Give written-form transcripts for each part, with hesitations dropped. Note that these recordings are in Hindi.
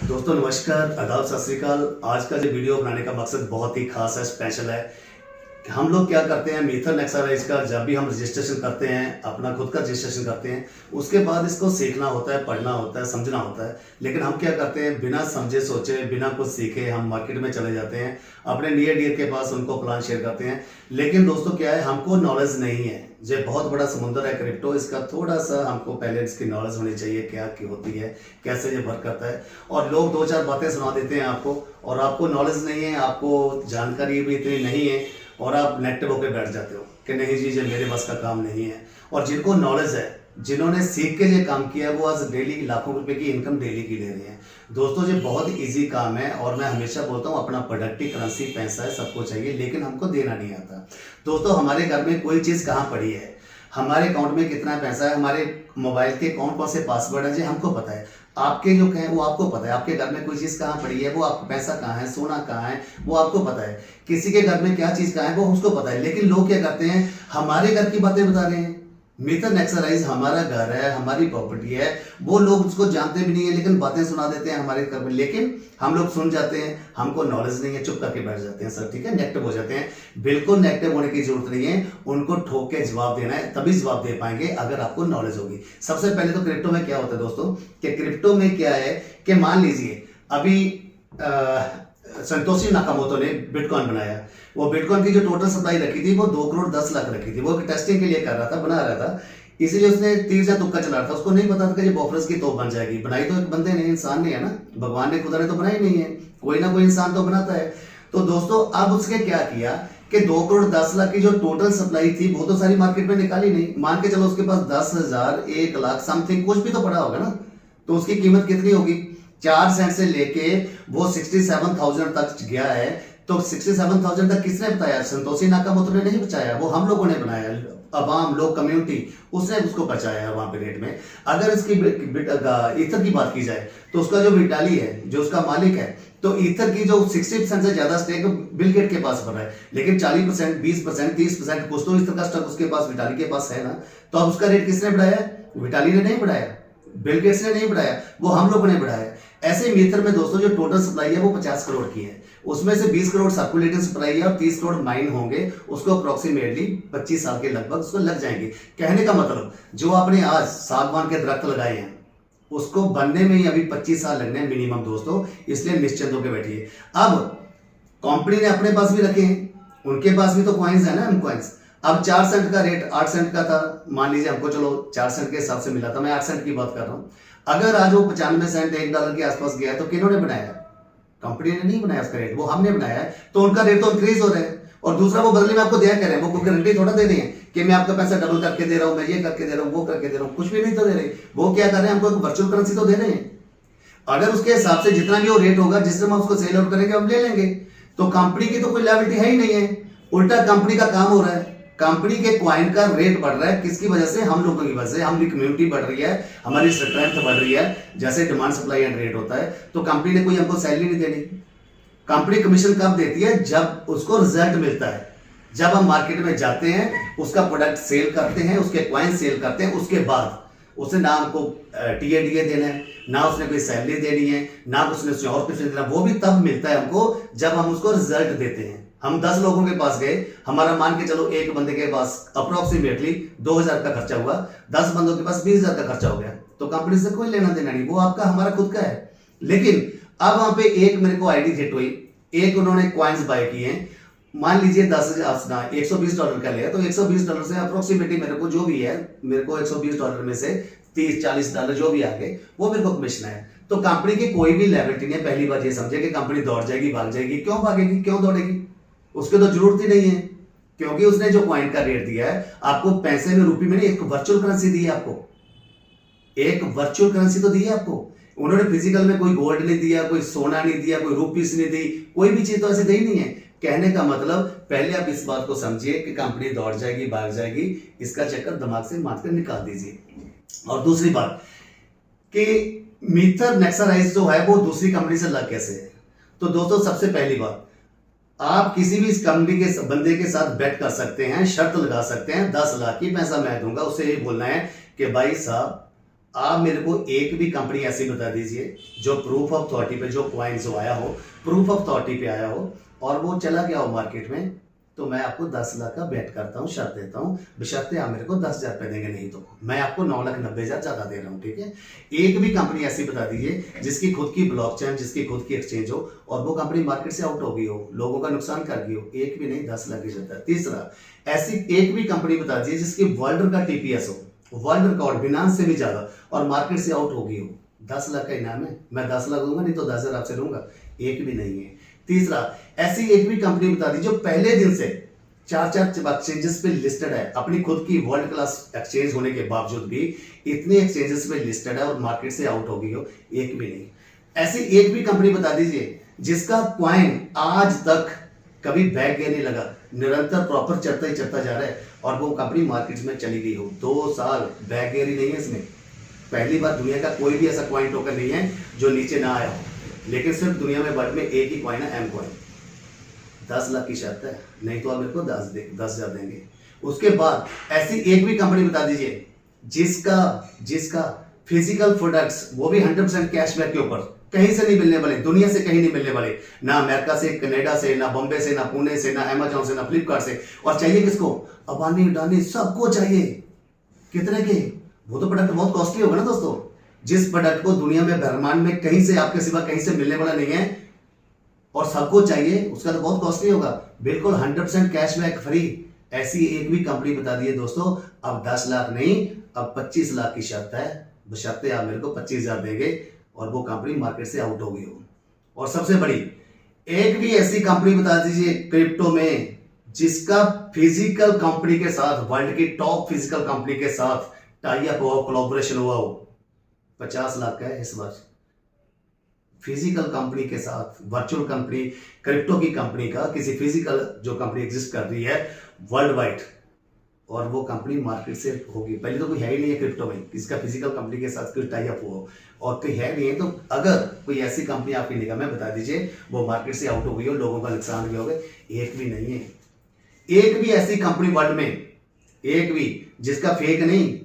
दोस्तों नमस्कार, आदाब, सत श्री अकाल। आज का जो वीडियो बनाने का मकसद बहुत ही खास है, स्पेशल है। हम लोग क्या करते हैं, मीथर नेक्साराइज का जब भी हम रजिस्ट्रेशन करते हैं, अपना खुद का रजिस्ट्रेशन करते हैं, उसके बाद इसको सीखना होता है, पढ़ना होता है, समझना होता है। लेकिन हम क्या करते हैं, बिना समझे सोचे, बिना कुछ सीखे हम मार्केट में चले जाते हैं, अपने नियर डियर के पास उनको प्लान शेयर करते हैं। लेकिन दोस्तों क्या है, हमको नॉलेज नहीं है। ये बहुत बड़ा समुद्र है क्रिप्टो, इसका थोड़ा सा हमको पहले इसकी नॉलेज होनी चाहिए, क्या की होती है, कैसे ये वर्क करता है। और लोग दो चार बातें सुना देते हैं आपको, और आपको नॉलेज नहीं है, आपको जानकारी भी इतनी नहीं है, और आप नेगेटिव होकर बैठ जाते हो कि नहीं जी ये मेरे बस का काम नहीं है। और जिनको नॉलेज है, जिन्होंने सीख के लिए काम किया है, वो आज डेली लाखों रुपए की इनकम डेली की ले रहे हैं। दोस्तों ये बहुत इजी काम है, और मैं हमेशा बोलता हूँ अपना प्रोडक्टिव करेंसी पैसा है, सबको चाहिए, लेकिन हमको देना नहीं आता। दोस्तों हमारे घर में कोई चीज़ कहाँ पड़ी है, हमारे अकाउंट में कितना पैसा है, हमारे मोबाइल के कौन से पासवर्ड है, जी हमको पता है। आपके जो है वो आपको पता है, आपके घर में कोई चीज़ कहाँ पड़ी है, वो आपको पैसा कहाँ है, सोना कहाँ है, वो आपको पता है। किसी के घर में क्या चीज़ कहाँ है वो उसको पता है। लेकिन लोग क्या करते हैं, हमारे घर की बातें बता रहे हैं। मीथर नेक्साराइज हमारा घर है, हमारी प्रॉपर्टी है, वो लोग उसको जानते भी नहीं है, लेकिन बातें सुना देते हैं हमारे घर में। लेकिन हम लोग सुन जाते हैं, हमको नॉलेज नहीं है, चुप करके बैठ जाते हैं सर, ठीक है, नेगेटिव हो जाते हैं। बिल्कुल नेगेटिव होने की जरूरत नहीं है, उनको ठोक के जवाब देना है, तभी जवाब दे पाएंगे अगर आपको नॉलेज होगी। सबसे पहले तो क्रिप्टो में क्या होता है दोस्तों, कि क्रिप्टो में क्या है कि मान लीजिए अभी संतोषी नाकामोटो ने बिटकॉइन बनाया। वो बिटकॉइन की जो टोटल सप्लाई रखी थी वो 2 करोड़ 10 लाख रखी थी। वो टेस्टिंग के लिए कर रहा था, बना रहा था, इसीलिए उसने तीर से तुक्का चला रहा था। उसको नहीं पता था कि ये बॉफरस की तोप बन जाएगी। बनाई तो एक बंदे ने, इंसान ने है ना, भगवान ने, खुदा ने तो बनाई नहीं है, कोई ना कोई इंसान तो बनाता है। तो दोस्तों अब उसने क्या किया कि 2 करोड़ 10 लाख की जो टोटल सप्लाई थी वो तो सारी मार्केट में निकाली नहीं। मान के चलो उसके पास 10,000 1 लाख समथिंग कुछ भी तो पड़ा होगा ना, तो उसकी कीमत कितनी होगी, 4 सेंट से लेके वो 67,000 तक गया है। तो 67,000 तक किसने बताया, संतोषी नाकामोटो ने नहीं बचाया, वो हम लोगों ने बनाया, अवाम लोग, कम्युनिटी, उसने उसको बचाया है वहां पे रेट में। अगर इसकी ईथर की बात की जाए तो उसका जो विटाली है, जो उसका मालिक है, तो ईथर की जो 60% से ज्यादा स्टेक बिल गेट के पास बन रहा है, लेकिन 40%, 20%, 30% कुछ तो ईथर का स्टॉक उसके पास, विटाली के पास है ना। तो अब उसका रेट किसने बढ़ाया, विटाली ने नहीं बढ़ाया, बिल गेट्स ने नहीं बढ़ाया, वो हम लोगों ने बढ़ाया। ऐसे मीथर में दोस्तों जो टोटल सप्लाई है वो 50 करोड़ की है, उसमें से 20 करोड़ सर्कुलेटिंग सप्लाई है और 30 करोड़ माइन होंगे। उसको अप्रोक्सीमेटली 25 साल के लगभग उसको लग जाएंगे। कहने का मतलब, जो आपने आज सागवान के दरख्त लगाए हैं उसको बनने में ही अभी 25 साल लगने हैं मिनिमम दोस्तों, इसलिए निश्चिंत होकर बैठिए। अब कंपनी ने अपने पास भी रखे हैं, उनके पास भी तो कॉइन्स है ना, हम कॉइन्स। अब 4 सेंट का रेट 8 सेंट का था, मान लीजिए हमको चलो 4 सेंट के हिसाब से मिला था, मैं 8 सेंट की बात कर रहा हूं। अगर आज वो 95 सेंट $1 के आसपास गया तो किन्होंने बनाया, कंपनी ने नहीं बनाया उसका रेट, वो हमने बनाया है। तो उनका रेट तो इंक्रीज हो रहा है, और दूसरा वो बदले में आपको दिया कर रहे हैं, वो गारंटी थोड़ा दे रहे हैं कि मैं आपका पैसा डबल करके दे रहा हूं, मैं ये करके दे रहा हूं, वो करके दे रहा हूं, कुछ भी नहीं तो दे रहे। वो क्या कर रहे हैं, हमको वर्चुअल करेंसी तो दे रहे हैं। अगर उसके हिसाब से जितना भी वो रेट होगा, जिस समय हम उसको सेल आउट करेंगे हम ले लेंगे। तो कंपनी की तो कोई लायबिलिटी है ही नहीं है, उल्टा कंपनी का काम हो रहा है। कंपनी के क्वाइन का रेट बढ़ रहा है, किसकी वजह से, हम लोगों की वजह से। हमारी कम्युनिटी बढ़ रही है, हमारी स्ट्रेंथ बढ़ रही है, जैसे डिमांड सप्लाई एंड रेट होता है। तो कंपनी ने कोई हमको सैलरी नहीं देनी। कंपनी कमीशन कब देती है, जब उसको रिजल्ट मिलता है, जब हम मार्केट में जाते हैं, उसका प्रोडक्ट सेल करते हैं, उसके क्वाइन सेल करते हैं, उसके बाद उसने ना हमको टीएडीए देना है, ना उसने कोई सैलरी देनी है, ना उसने और कुछ देना। वो भी तब मिलता है हमको जब हम उसको रिजल्ट देते हैं। हम 10 लोगों के पास गए, हमारा मान के चलो एक बंदे के पास अप्रोक्सीमेटली 2,000 का खर्चा हुआ, 10 बंदों के पास 20,000 का खर्चा हो गया, तो कंपनी से कोई लेना देना नहीं, वो आपका हमारा खुद का है। लेकिन अब वहां पे एक मेरे को आईडी हिट हुई, एक उन्होंने क्वाइंस बाय किए, मान लीजिए 10,000 $120 का लिया, तो $120 से अप्रोक्सीमेटली मेरे को जो भी है, मेरे को $120 में से $30-40 जो भी आ गए वो मेरे को कमीशन है। तो कंपनी की कोई भी लायबिलिटी नहीं है। पहली बात ये समझे कि कंपनी दौड़ जाएगी, भाग जाएगी, क्यों भागेगी, क्यों दौड़ेगी, उसके तो जरूरत ही नहीं है, क्योंकि उसने जो क्वाइन का रेट दिया है आपको, पैसे में, रुपये में नहीं, एक वर्चुअल करेंसी दी है आपको, एक वर्चुअल करेंसी तो दी है आपको। उन्होंने फिजिकल में कोई गोल्ड नहीं दिया, कोई सोना नहीं दिया, कोई रुपीस नहीं दी, कोई भी चीज तो ऐसे दी नहीं है। कहने का मतलब, पहले आप इस बात को समझिए कि कंपनी दौड़ जाएगी, भाग जाएगी, इसका चक्कर दिमाग से मार कर निकाल दीजिए। और दूसरी बात कि मीथर नेक्साराइज जो है वो दूसरी कंपनी से अलग कैसे है। तो दोस्तों सबसे पहली बात, आप किसी भी कंपनी के बंदे के साथ बेट कर सकते हैं, शर्त लगा सकते हैं, 10 लाख की पैसा मैं दूंगा, उससे ये बोलना है कि भाई साहब आप मेरे को एक भी कंपनी ऐसी बता दीजिए जो प्रूफ ऑफ अथॉरिटी पे, जो क्वाइन जो आया हो, प्रूफ ऑफ अथॉरिटी पे आया हो और वो चला गया हो मार्केट में, तो मैं आपको 10 लाख का बेट करता हूँ, शर्त देता हूँ, बशर्ते आप मेरे को 10,000 रुपये देंगे, नहीं तो मैं आपको 9,90,000 ज्यादा दे रहा हूँ, ठीक है। एक भी कंपनी ऐसी बता दीजिए जिसकी खुद की ब्लॉकचेन, जिसकी खुद की एक्सचेंज हो और वो कंपनी मार्केट से आउट हो गई हो, लोगों का नुकसान कर गई हो, एक भी नहीं, 10 लाख की शर्त है। तीसरा, ऐसी एक भी कंपनी बता दीजिए जिसकी वर्ल्ड का टीपीएस हो, वर्ल्ड रिकॉर्ड बिनांस से भी ज्यादा, और मार्केट से आउट हो गई हो, 10 लाख का इनाम है, मैं 10 लाख दूंगा, नहीं तो 10,000 आपसे लूंगा, एक भी नहीं है। तीसरा, ऐसी एक भी कंपनी बता दी जो पहले दिन से 4 एक्सचेंजेस पे लिस्टेड है, अपनी खुद की वर्ल्ड क्लास एक्सचेंज होने के बावजूद भी इतने एक्सचेंजेस पे लिस्टेड है और मार्केट से आउट हो गई हो, एक भी नहीं। ऐसी एक भी कंपनी बता दीजिए जिसका क्वाइन आज तक कभी बैक गया नहीं लगा, निरंतर प्रॉपर चढ़ता ही चढ़ता जा रहा है और वो कंपनी मार्केट में चली गई हो, 2 साल बैक गया ही नहीं है इसमें। पहली बार दुनिया का कोई भी ऐसा क्वाइन टोकन नहीं है जो नीचे ना आया हो, लेकिन सिर्फ दुनिया में वर्ल्ड में एक ही क्वाइन है, एम क्वाइन। 10 लाख की शर्त है, नहीं तो आप मेरे को 10,000 देंगे। उसके बाद ऐसी एक भी कंपनी बता दीजिए जिसका फिजिकल प्रोडक्ट्स, वो भी 100% कैशबैक के ऊपर, कहीं से नहीं मिलने वाले, दुनिया से कहीं नहीं मिलने वाले, ना अमेरिका से, कनाडा से, ना बॉम्बे से, ना पुणे से, ना अमेजोन से, ना फ्लिपकार्ट से, और चाहिए किसको? अबानी अडानी सबको चाहिए। कितने के? वो तो प्रोडक्ट बहुत कॉस्टली होगा ना दोस्तों। जिस प्रोडक्ट को दुनिया में, ब्रह्मांड में कहीं से, आपके सिवा कहीं से मिलने वाला नहीं है और सबको चाहिए, उसका तो बहुत कॉस्टली होगा। बिल्कुल 100% कैशबैक फ्री, ऐसी एक भी कंपनी बता दी है दोस्तों। अब 10 लाख नहीं, अब 25 लाख की शर्त है, बशर्ते आप मेरे को 25,000 देंगे और वो कंपनी मार्केट से आउट हो गई हो। और सबसे बड़ी एक भी ऐसी कंपनी बता दीजिए क्रिप्टो में जिसका फिजिकल कंपनी के साथ, वर्ल्ड की टॉप फिजिकल कंपनी के साथ टाई अप हुआ, कोलैबोरेशन हुआ हो। 50 लाख का है इस बार, फिजिकल कंपनी के साथ, वर्चुअल कंपनी, क्रिप्टो की कंपनी का, किसी फिजिकल जो कंपनी एग्जिस्ट कर रही है वर्ल्ड वाइड, और वो कंपनी मार्केट से होगी। पहले तो कोई है ही नहीं है क्रिप्टो में, इसका फिजिकल कंपनी के साथ कोई टाई अप हुआ और कोई है नहीं है। तो अगर कोई ऐसी कंपनी आपकी निगाह में बता दीजिए वो मार्केट से आउट हो गई हो, लोगों का नुकसान भी हो गया, एक भी नहीं है। एक भी ऐसी कंपनी वर्ल्ड में, एक भी जिसका फेक नहीं,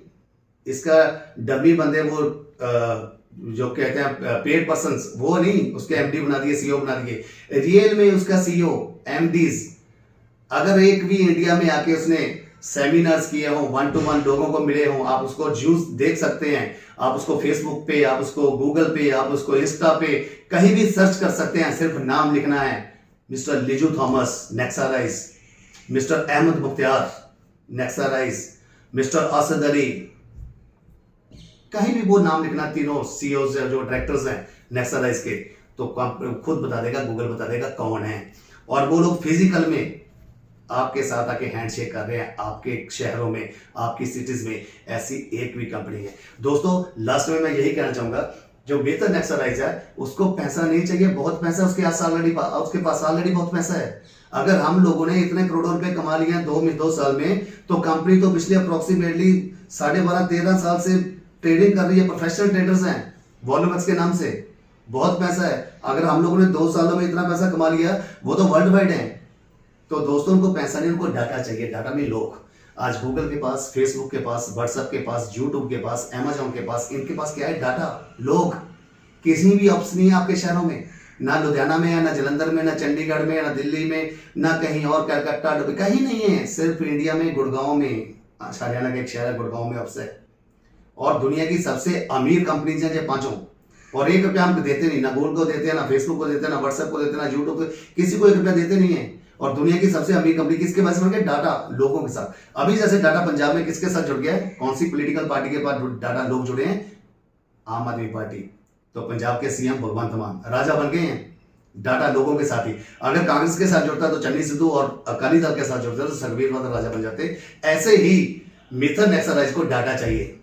इसका डब्बी बंदे, वो जो कहते हैं पेड पर्सन, वो नहीं, उसके एमडी बना दिए, सीईओ बना दिए, रियल में उसका सीईओ, एमडीज, अगर एक भी इंडिया में आके उसने सेमिनार्स किए हों, 1-to-1 लोगों को मिले हों, आप उसको ज्यूस देख सकते हैं, आप उसको फेसबुक पे, आप उसको गूगल पे, आप उसको इंस्टा पे कहीं भी सर्च कर सकते हैं। सिर्फ नाम लिखना है, मिस्टर लिजू थॉमस नेक्साराइज, मिस्टर अहमद मुख्तियार नेक्साराइज, मिस्टर असद अली, कहीं भी वो नाम लिखना, तीनों सीईओ जो डायरेक्टर्स हैं नेक्साराइज के, तो खुद बता देगा, गूगल बता देगा कौन है। और वो लोग फिजिकल में आपके साथ आके हैंडशेक कर रहे हैं, आपके शहरों में, आपकी सिटीज में ऐसी एक भी कंपनी है। दोस्तों लास्ट में मैं यही कहना चाहूंगा, जो मिस्टर नेक्साराइज है उसको पैसा नहीं चाहिए, बहुत पैसा उसके पास ऑलरेडी बहुत पैसा है। अगर हम लोगों ने इतने करोड़ों रुपए कमा लिए हैं 2 साल में, तो कंपनी तो पिछले अप्रोक्सीमेटली 12.5-13 साल से ट्रेडिंग कर रही है, प्रोफेशनल ट्रेडर्स हैं वॉल्यूम्स के नाम से, बहुत पैसा है। अगर हम लोगों ने 2 सालों में इतना पैसा कमा लिया, वो तो वर्ल्ड वाइड है। तो दोस्तों उनको पैसा नहीं, उनको डाटा चाहिए, डाटा में लोग। आज गूगल के पास, फेसबुक के पास, व्हाट्सएप के पास, यूट्यूब के पास, अमेजोन के पास, इनके पास क्या है? डाटा, लोग। किसी भी ऑप्शन नहीं है आपके शहरों में, ना लुधियाना में है, ना जलंधर में, ना चंडीगढ़ में, ना दिल्ली में, ना कहीं और, कलकत्ता, कहीं नहीं है। सिर्फ इंडिया में गुड़गांव में, हरियाणा का एक शहर है गुड़गांव में ऑफिस है। और दुनिया की सबसे अमीर कंपनीज हैं ये 5, और 1 रुपया हमको देते नहीं, ना गूगल को देते हैं, ना फेसबुक को देते हैं, ना व्हाट्सएप को देते हैं, ना यूट्यूब को, किसी को 1 रुपया देते नहीं है। और दुनिया की सबसे अमीर कंपनी किसके पास बन गई? डाटा, लोगों के साथ। अभी जैसे डाटा पंजाब में किसके साथ जुड़ गया है? कौन सी पॉलिटिकल पार्टी के पास डाटा लोग जुड़े हैं? आम आदमी पार्टी। तो पंजाब के सीएम भगवंत मान राजा बन गए हैं डाटा लोगों के साथ ही। अगर कांग्रेस के साथ जुड़ता तो चन्नी सिद्धू और अकाली दल के साथ जुड़ता तो सरवीर वादल राजा बन जाते। ऐसे ही मिस्टर नेक्साराइज को डाटा चाहिए,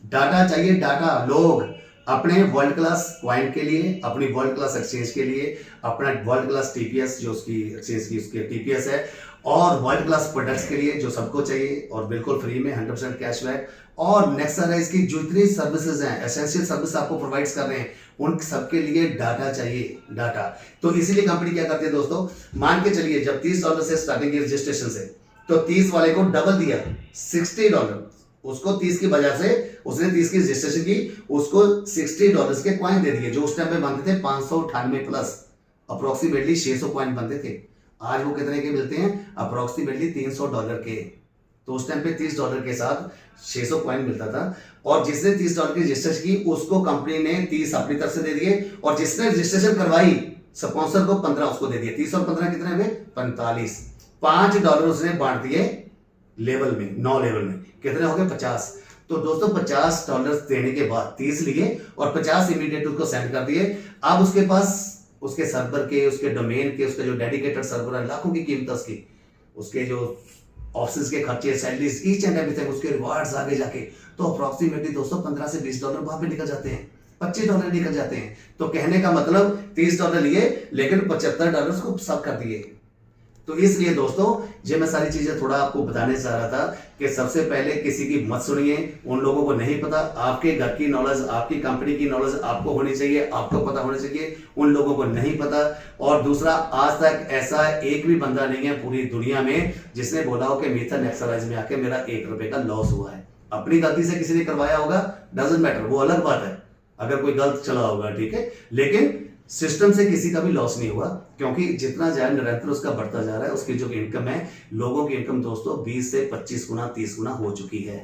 डाटा चाहिए, डाटा। लोग अपने वर्ल्ड क्लास क्वाइन के लिए, अपनी वर्ल्ड क्लास एक्सचेंज के लिए, अपना वर्ल्ड क्लास टीपीएस जो उसकी एक्सचेंज की उसकी टीपीएस है, और वर्ल्ड क्लास प्रोडक्ट्स के लिए जो सबको चाहिए और बिल्कुल फ्री में 100% कैशबैक। और नेक्साराइज की जितनी सर्विसेज हैं, एसेंशियल सर्विस आपको प्रोवाइड कर रहे हैं, उन सबके लिए डाटा चाहिए, डाटा। तो इसीलिए कंपनी क्या करती है दोस्तों, मान के चलिए जब $30 से स्टार्टिंग की रजिस्ट्रेशन से, तो 30 वाले को डबल दिया, $60, उसको 30 की बाजार से उसने 30 की रजिस्ट्रेशन की, उसको $60 के कॉइन दे दिए जो उस टाइम पे बनते थे 598 प्लस, अप्रोक्सीमेटली 600 कॉइन बनते थे। आज वो कितने के मिलते हैं? अप्रोक्सीमेटली $300 के। तो उस टाइम पे $30 के साथ 600 कॉइन मिलता था। और जिसने $30 की रजिस्ट्रेशन की उसको कंपनी ने 30 अपनी तरफ से दे दिए, और जिसने रजिस्ट्रेशन करवाई स्पॉन्सर को 15 उसको दे दिए। 30 और 15 कितने हुए? 45। $5 उसने बांट दिए लेवल में, 9 लेवल में, कितने हो गए? 50। तो दोस्तों $50 देने के बाद 30 लिए और 50 इमीडिएट उसको सेंड कर दिए। अब उसके पास उसके सर्वर के, उसके डोमेन के, उसके जो डेडिकेटेड सर्वर है, लाखों की कीमत उसकी, उसके जो ऑफिस के खर्चे, सैलरीज, ईच एंड एवरीथिंग, उसके रिवार्ड्स आगे जाके तो अप्रोक्सीमेटली दोस्तों $15 से $20 वहां पे निकल जाते हैं, $25 निकल जाते हैं। तो कहने का मतलब $30 लिए लेकिन $75 को सब कर दिए। तो इसलिए दोस्तों ये मैं सारी चीजें थोड़ा आपको बताने चाह रहा था कि सबसे पहले किसी की मत सुनिए, उन लोगों को नहीं पता। आपके घर की नॉलेज, आपकी कंपनी की नॉलेज आपको होनी चाहिए, आपको पता होना चाहिए, उन लोगों को नहीं पता। और दूसरा, आज तक ऐसा एक भी बंदा नहीं है पूरी दुनिया में जिसने बोला हो कि मिथन एक्सरसाइज में आके मेरा ₹1 का लॉस हुआ है। अपनी गलती से किसी ने करवाया होगा, डजंट मैटर, वो अलग बात है, अगर कोई गलत चला होगा, ठीक है, लेकिन सिस्टम से किसी का भी लॉस नहीं हुआ, क्योंकि जितना ज्यादा निरंतर उसका बढ़ता जा रहा है, उसकी जो इनकम है, लोगों की इनकम दोस्तों 20 से 25 गुना, 30 गुना हो चुकी है।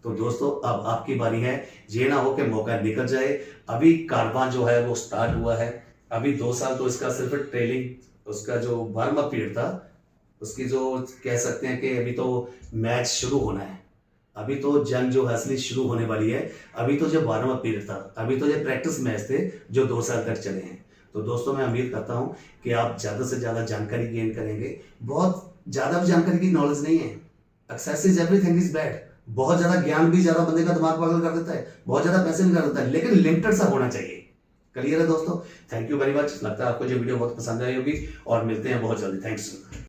तो दोस्तों अब आपकी बारी है, ये ना हो कि मौका निकल जाए। अभी कारवां जो है वो स्टार्ट हुआ है, अभी 2 साल तो इसका सिर्फ ट्रेलिंग, उसका जो वार्म अप पीरियड था, उसकी जो कह सकते हैं कि अभी तो मैच शुरू होना है, अभी तो जंग जो है असली शुरू होने वाली है। अभी तो जो वार्म अप पीरियड था, अभी तो जो प्रैक्टिस मैच थे जो 2 साल तक चले हैं। तो दोस्तों मैं उम्मीद करता हूं कि आप ज्यादा से ज्यादा जानकारी गेन करेंगे। बहुत ज्यादा भी जानकारी की नॉलेज नहीं है, excess is everything is bad. बहुत ज्यादा ज्ञान भी ज्यादा बंदे का दिमाग पागल कर देता है, बहुत ज्यादा पैसे भी कर देता है, लेकिन लिमिटेड सा होना चाहिए। क्लियर है दोस्तों? Thank you very much. लगता है आपको ये वीडियो बहुत पसंद आई होगी और मिलते हैं बहुत जल्दी। थैंक्स।